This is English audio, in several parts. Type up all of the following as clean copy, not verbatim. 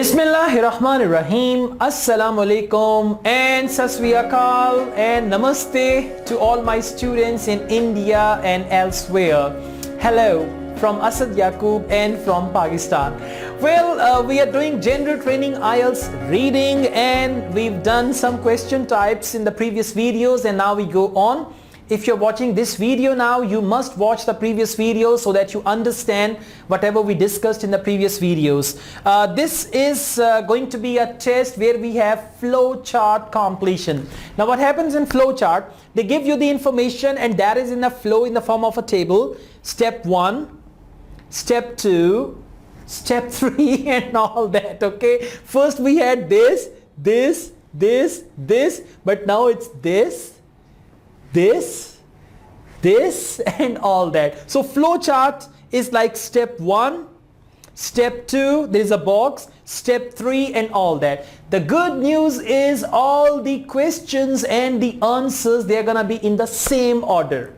Bismillahirrahmanirrahim. Assalamu alaikum and Sasriyakal and Namaste to all my students in India and elsewhere. Hello from Asad Yaqub and from Pakistan. Well, we are doing general training IELTS reading and we've done some question types in the previous videos and now we go on. If you're watching this video now, you must watch the previous video so that you understand whatever we discussed in the previous videos. This is going to be a test where we have flow chart completion. Now what happens in flow chart, they give you the information and that is in a flow in the form of a table. Step 1, step 2, step 3 and all that, okay? First we had this, but now it's this and all that. So flow chart is like step 1, step 2, there is a box, step 3 and all that. The good news is all the questions and the answers, they are gonna be in the same order,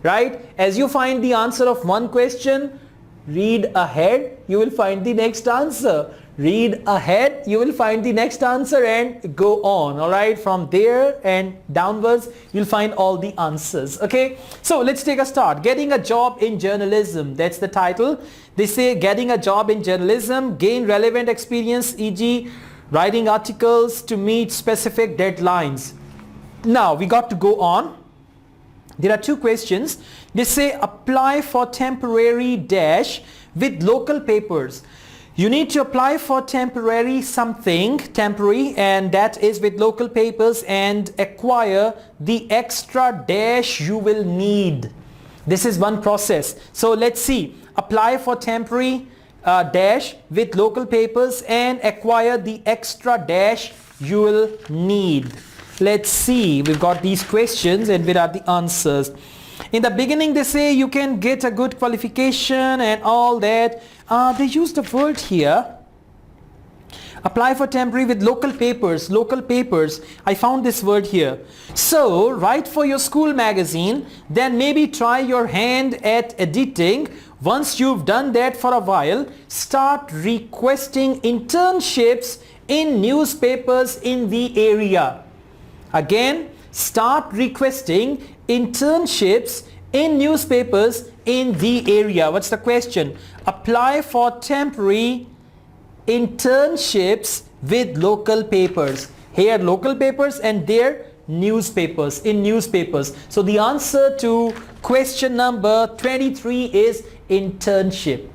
right? As you find the answer of one question, read ahead, you will find the next answer. Read ahead, you will find the next answer and go on, alright? From there and downwards, you'll find all the answers, okay? So let's take a start. Getting a job in journalism, that's the title. They say getting a job in journalism, gain relevant experience, e.g. writing articles to meet specific deadlines. Now, we got to go on. There are two questions. They say apply for temporary dash with local papers. You need to apply for temporary and that is with local papers and acquire the extra dash you will need. This is one process. So let's see. Apply for temporary dash with local papers and acquire the extra dash you will need. Let's see. We've got these questions and where are the answers. In the beginning they say you can get a good qualification and all that. They used a word here. Apply for temporary with local papers. Local papers. I found this word here. So write for your school magazine. Then maybe try your hand at editing. Once you've done that for a while, start requesting internships in newspapers in the area. Again, start requesting internships in newspapers in the area. What's the question? Apply for temporary internships with local papers. Here local papers and there newspapers, in newspapers. So the answer to question number 23 is internship.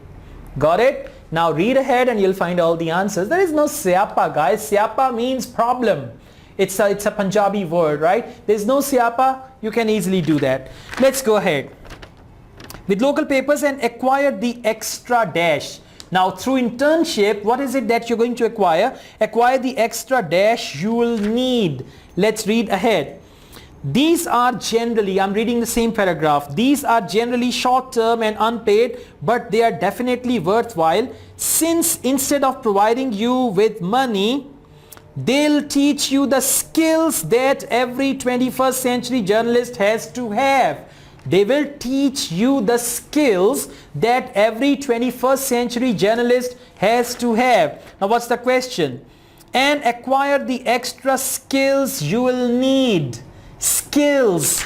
Got it? Now read ahead and you'll find all the answers. There is no siapa, guys. Siapa means problem. It's a Punjabi word, right? There's no siapa. You can easily do that. Let's go ahead. With local papers and acquire the extra dash. Now through internship, what is it that you're going to acquire? Acquire the extra dash you will need. Let's read ahead. These are generally, I'm reading the same paragraph. These are generally short-term and unpaid, but they are definitely worthwhile since instead of providing you with money, they'll teach you the skills that every 21st century journalist has to have. They will teach you the skills that every 21st century journalist has to have. Now what's the question? And acquire the extra skills you will need. Skills.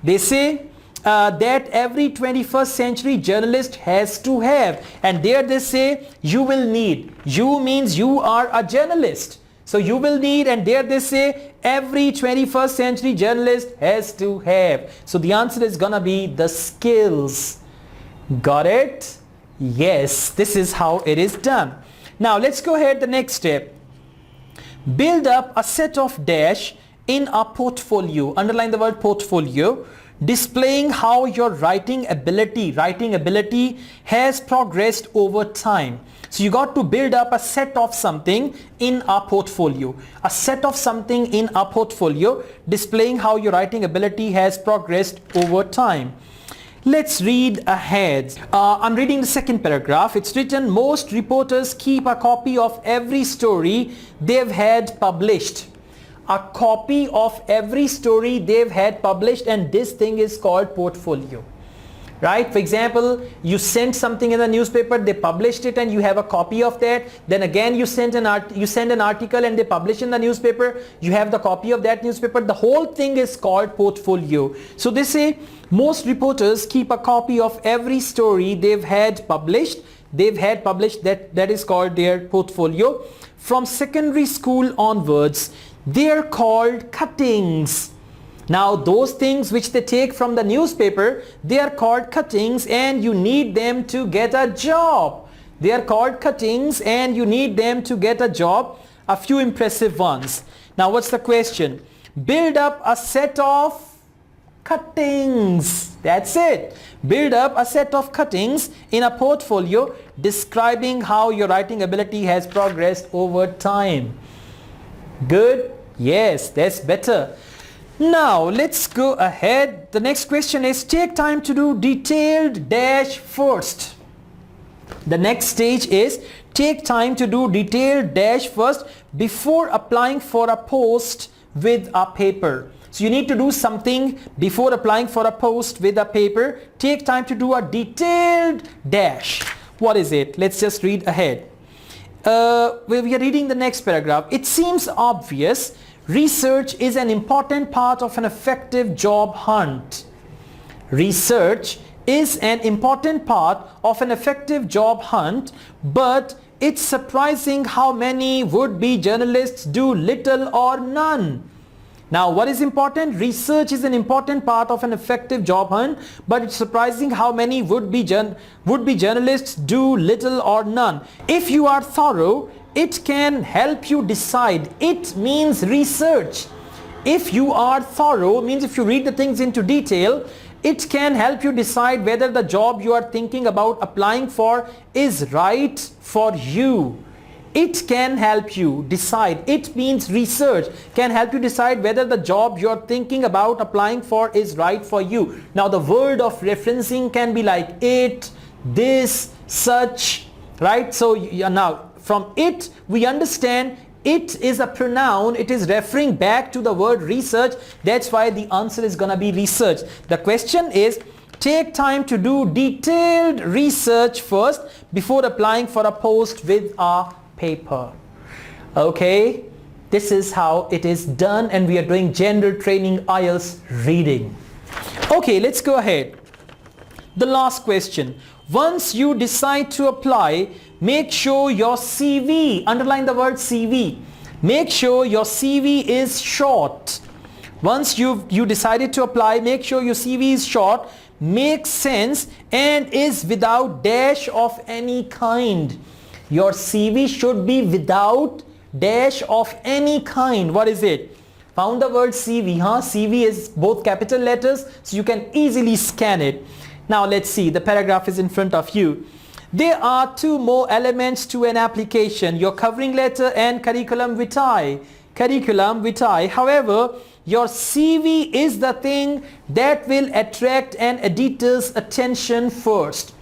They say that every 21st century journalist has to have. And there they say you will need. You means you are a journalist. So you will need, and there they say every 21st century journalist has to have. So the answer is gonna be the skills. Got it? Yes, this is how it is done. Now let's go ahead the next step. Build up a set of dash in a portfolio. Underline the word portfolio. Displaying how your writing ability has progressed over time. So you got to build up a set of something in a portfolio. A set of something in a portfolio displaying how your writing ability has progressed over time. Let's read ahead. I'm reading the second paragraph. It's written, most reporters keep a copy of every story they've had published. A copy of every story they've had published, and this thing is called portfolio. right? For example, you sent something in the newspaper, they published it and you have a copy of that. Then again you send an article and they publish in the newspaper, you have the copy of that newspaper. The whole thing is called portfolio. So they say most reporters keep a copy of every story they've had published. That is called their portfolio. From secondary school onwards, they are called cuttings. Now those things which they take from the newspaper, they are called cuttings, and you need them to get a job. They are called cuttings and you need them to get a job. A few impressive ones. Now what's the question? Build up a set of cuttings. That's it. Build up a set of cuttings in a portfolio describing how your writing ability has progressed over time. Good? Yes, that's better. Now let's go ahead. The next question is take time to do detailed dash first. The next stage is take time to do detailed dash first before applying for a post with a paper. So you need to do something before applying for a post with a paper. Take time to do a detailed dash. What is it? Let's just read ahead. We are reading the next paragraph. It seems obvious research is an important part of an effective job hunt. Research is an important part of an effective job hunt, but it's surprising how many would-be journalists do little or none. Now what is important? Research is an important part of an effective job hunt, but it's surprising how many would-be journalists do little or none. If you are thorough, it can help you decide. It means research. If you are thorough means if you read the things into detail, it can help you decide whether the job you are thinking about applying for is right for you. It can help you decide. It means research can help you decide whether the job you're thinking about applying for is right for you. Now the word of referencing can be like it, this, such, right? So now from it we understand it is a pronoun. It is referring back to the word research. That's why the answer is gonna be research. The question is take time to do detailed research first before applying for a post with a paper. Okay, this is how it is done, and we are doing general training IELTS reading. Okay, let's go ahead. The last question. Once you decide to apply, make sure your CV, underline the word CV, make sure your CV is short. Once you decided to apply, make sure your CV is short, makes sense, and is without dash of any kind. Your CV should be without dash of any kind. What is it? Found the word CV, huh? CV is both capital letters, so you can easily scan it. Now let's see, the paragraph is in front of you. There are two more elements to an application, your covering letter and curriculum vitae. Curriculum vitae. However, your CV is the thing that will attract an editor's attention first.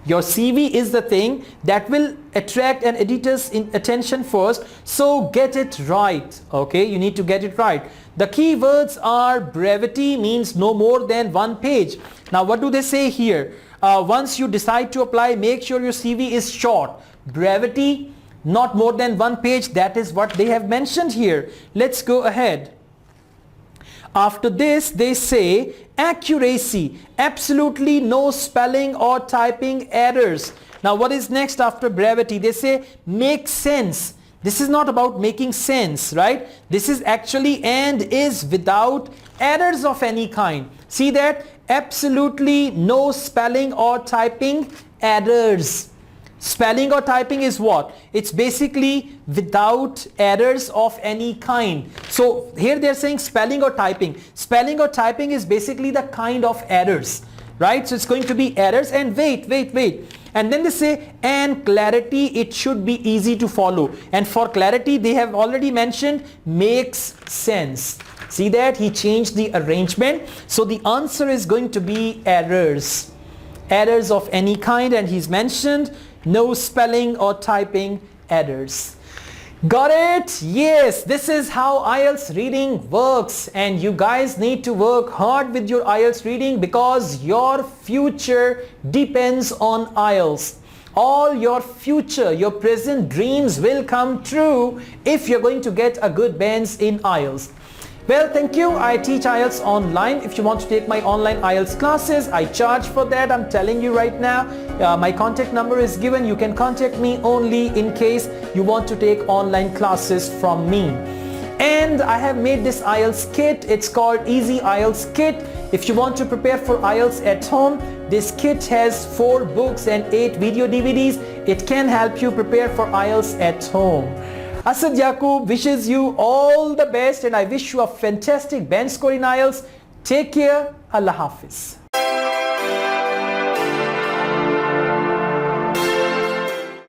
Your CV is the thing that will attract an editor's attention first, so get it right. Okay, you need to get it right. The keywords are brevity, means no more than one page. Now what do they say here? Once you decide to apply, make sure your CV is short. Brevity, not more than one page. That is what they have mentioned here. Let's go ahead. After this, they say accuracy, absolutely no spelling or typing errors. Now what is next after brevity? They say make sense. This is not about making sense, right? This is actually and is without errors of any kind. See that? Absolutely no spelling or typing errors. Spelling or typing is what? It's basically without errors of any kind. So here they're saying spelling or typing. Spelling or typing is basically the kind of errors, right? So it's going to be errors, and wait. And then they say, and clarity, it should be easy to follow. And for clarity, they have already mentioned makes sense. See that? He changed the arrangement. So the answer is going to be errors. Errors of any kind, and he's mentioned no spelling or typing errors. Got it? Yes, this is how IELTS reading works, and you guys need to work hard with your IELTS reading because your future depends on IELTS. All your future, your present dreams will come true if you're going to get a good bands in IELTS. Well, thank you. I teach IELTS online. If you want to take my online IELTS classes, I charge for that. I'm telling you right now. My contact number is given. You can contact me only in case you want to take online classes from me. And I have made this IELTS kit. It's called Easy IELTS Kit. If you want to prepare for IELTS at home, this kit has 4 books and 8 video DVDs. It can help you prepare for IELTS at home. Asad Yaqub wishes you all the best, and I wish you a fantastic band score in IELTS. Take care. Allah Hafiz.